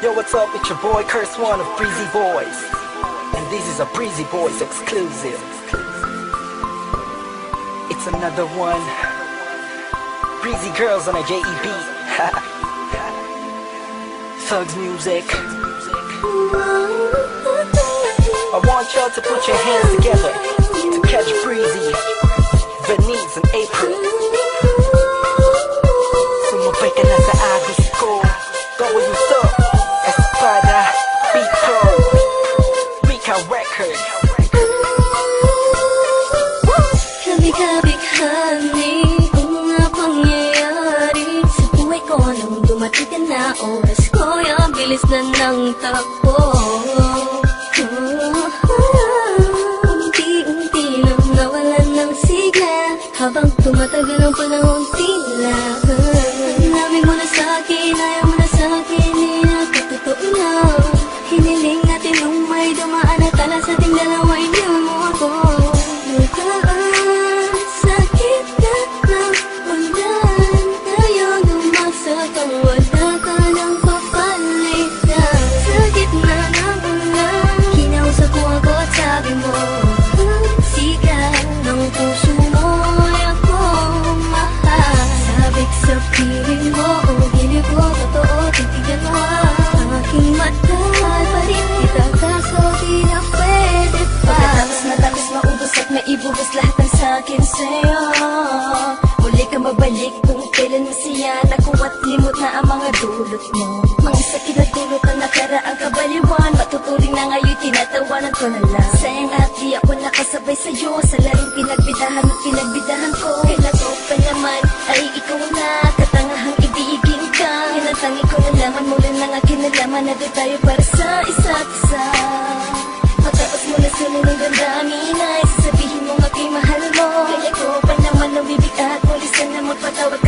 Yo, what's up? It's your boy Curse One of Breezy Boys, and this is a Breezy Boys exclusive. It's another one. Breezy Girls on a JEB. Thugs music. I want y'all to put your hands together to catch Breezy, Venice, and April. Sumabay ka na sa agos ko. Going up, Espada, Beat Pro, Rika Record. Kabi-kabighani ang mga pangyayari sa buhay ko nang dumating ka na. Oras ko yung bilis na ng takbo. Unti-unti nang nawalan ng sigla habang tumatagal ang panahon tila. Namin mo na sa'kin, ayaw mo na sa'kin, di nakatotoo lang. Hiniling natin nung may dumaan at tala sa ating dalawa, hindi mo ako luhaan. Sakit ka ng ulan, ayaw lumasak ang wala ka ng papalitan. Sa gitna ng ulan, kinausap mo ako at sabi mo, sigaw ng puso mo ay ako mahal. Sabik sa piling mo, hindi ko totoo, titigan mo ang aking mata. Mahal pa rin kita kaso di na pwede pa. Matapos maubos at maibugas lahat ng sakin sa'yo. Muli ka mabalik kung kailan masaya ako at limot na ang mga dulot mo. Mga sakit na dulot na nakaraang kabaliwan, matuturing na ngayon tinatawanan ko na lang. Sayang at di ako nakasabay sa'yo sa larong pinagbidahan at pinagbidahan ko. Kailan ko pa naman ay ikaw na katangahang ibigin ka. Yan ang tangi ko nalaman mula ng aking nalaman na doon tayo para sa isa't isa. Matapos mo na sunod ng damdamin ay sasabihin mo aking mahal mo. Kaya ko pa naman ang bibig at muli sana magpatawad